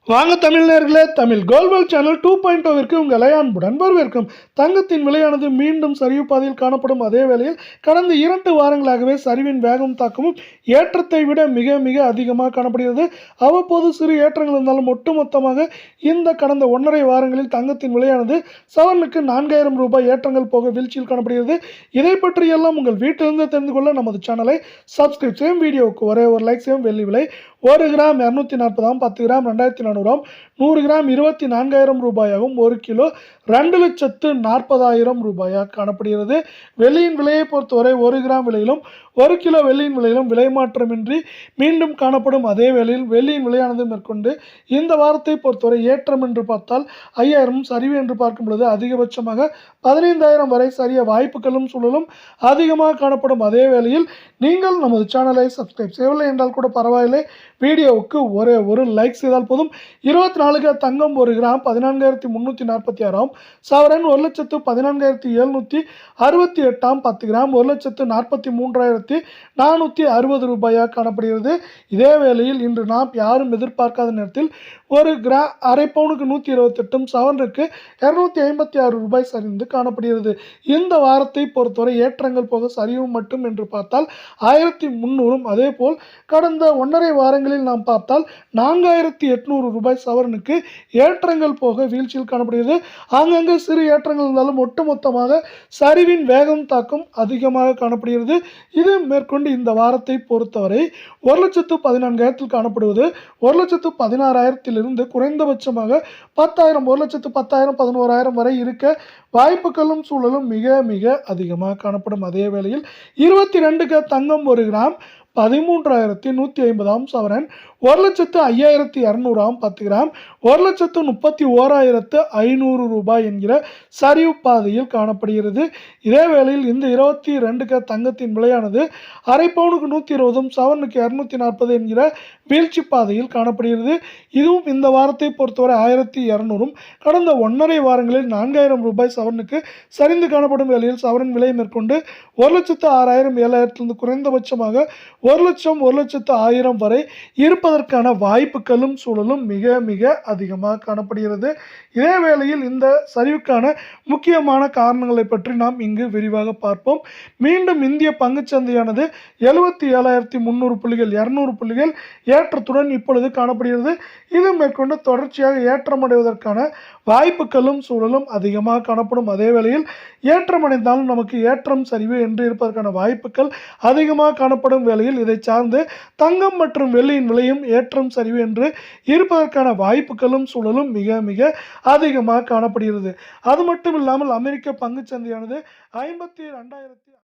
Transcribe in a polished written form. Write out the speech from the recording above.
வாங்க தமிழர்களே, தமிழ் கோல்வல் சேனல் 2.0விற்கு உங்களை அன்புடன் வரவேற்கும். தங்கத்தின் விலையானது மீண்டும் சரிவு பாதையில் காணப்படும் அதே வேளையில் கடந்த 2 வாரங்களாகவே சரிவின் வேகம் தாக்கமும் ஏற்றத்தை விட மிக மிக அதிகமாக காணப்படுகிறது. அவ்வப்போது சிறு ஏற்றங்கள் இருந்தாலும் ஒட்டுமொத்தமாக இந்த கடந்த 1.5 வாரங்களில் தங்கத்தின் விலையானது சவரனுக்கு 4000 ரூபாய் ஏற்றங்கள் போக வீழ்ச்சியில் காணப்படுகிறது. இதை பற்றி எல்லாம் உங்கள் வீட்டிலிருந்து தெரிந்து கொள்ள நமது சேனலை சப்ஸ்கிரைப் செய்யும். வீடியோவுக்கு ஒரே ஒரு லைக் செய்யும். வெள்ளி விலை 1 கிராம் 240, 10 கிராம் 2400, 100 கிராம் 24,000 ரூபாயாகவும் 1 கிலோ 2,40,000 ரூபாயாக காணப்படுகிறது. வெள்ளியின் விலையை பொறுத்தவரை 1 கிராம் விலையிலும் 1 கிலோ வெள்ளியின் விலையிலும் விலை மாற்றமின்றி மீண்டும் காணப்படும் அதே வேளையில் வெள்ளியின் விலையானது மேற்கொண்டு இந்த வாரத்தை பொறுத்தவரை ஏற்றம் என்று பார்த்தால் 5,000, சரிவு என்று பார்க்கும் பொழுது அதிகபட்சமாக 15,000 வரை சரிய வாய்ப்புகளும் சூழலும் அதிகமாக காணப்படும் அதே வேளையில் நீங்கள் நமது சேனலை சப்ஸ்கிரைப் செய்யவில்லை என்றால் கூட பரவாயில்லை, வீடியோவுக்கு ஒரே ஒரு லைக் செய்தால் போதும். 24 தங்கம் 1 கிராம் 14,346, சவரன் 1,14,768, 10 கிராம் 1,43,460 ரூபாயாக காணப்படுகிறது. இதே வேளையில் இன்று நாம் யாரும் எதிர்பார்க்காத நேரத்தில் 1 கிராம் அரை பவுனுக்கு 128, சவரனுக்கு 256 ரூபாய் சரிந்து காணப்படுகிறது. இந்த வாரத்தை பொறுத்தவரை ஏற்றங்கள் போக சரிவு மட்டும் என்று பார்த்தால் 1,300, அதே போல் கடந்த 1.5 வாரங்களில் நாம் பார்த்தால் 4,800 ரூபாய் சவரனுக்கு ஏற்றங்கள் போக வீழ்ச்சியில் காணப்படுகிறது. ஆங்காங்கே சிறு ஏற்றங்கள் இருந்தாலும் ஒட்டுமொத்தமாக சரிவின் வேகம் தாக்கம் அதிகமாக காணப்படுகிறது. இது மேற்கொண்டு இந்த வாரத்தை பொறுத்தவரை 1,14,000 காணப்படுவது 1,16,000 குறைந்தபட்சமாக 10,000, 1,10,000, 11,000 வரை இருக்க வாய்ப்புகளும் சூழலும் மிக மிக அதிகமாக காணப்படும் அதே வேளையில் 22 தங்கம் 1 கிராம் 13,150, சவரன் 1,05,200, 10 கிராம் 1,31,500 ரூபாய் என்கிற சரிவு பாதையில் காணப்படுகிறது. இதே வேளையில் இந்த 22 தங்கத்தின் விலையானது அரை பவுனுக்கு 120, சவரனுக்கு 240 என்கிற வீழ்ச்சி பாதையில் காணப்படுகிறது. இதுவும் இந்த வாரத்தை பொறுத்தவரை 1,200, கடந்த 1.5 வாரங்களில் 4,000 ரூபாய் சவரனுக்கு சரிந்து காணப்படும் வேளையில் சவரன் விலை மேற்கொண்டு 1,06,000, 7,000 குறைந்தபட்சமாக 1,00,000, 1,01,000 வரை இருப்பதற்கான வாய்ப்புகளும் சூழலும் மிக மிக அதிகமாக காணப்படுகிறது. இதே வேளையில் இந்த சரிவுக்கான முக்கியமான காரணங்களை பற்றி நாம் இங்கு விரிவாக பார்ப்போம். மீண்டும் இந்திய பங்குச்சந்தையானது 77,300 புள்ளிகள் 200 புள்ளிகள் ஏற்றத்துடன் இப்பொழுது காணப்படுகிறது. இது மேற்கொண்டு தொடர்ச்சியாக ஏற்றமடைவதற்கான வாய்ப்புகளும் சூழலும் அதிகமாக காணப்படும் அதே வேளையில் ஏற்றமடைந்தாலும் நமக்கு ஏற்றம் சரிவு என்று இருப்பதற்கான வாய்ப்புகள் அதிகமாக காணப்படும் வேளையில் இதை சார்ந்து தங்கம் மற்றும் வெள்ளியின் விலையும் ஏற்றம் சரிவு என்று இருப்பதற்கான வாய்ப்புகளும் சூழலும் மிக மிக அதிகமாக காணப்படுகிறது. அது மட்டும் இல்லாமல் அமெரிக்க பங்குச்சந்தையானது 52,000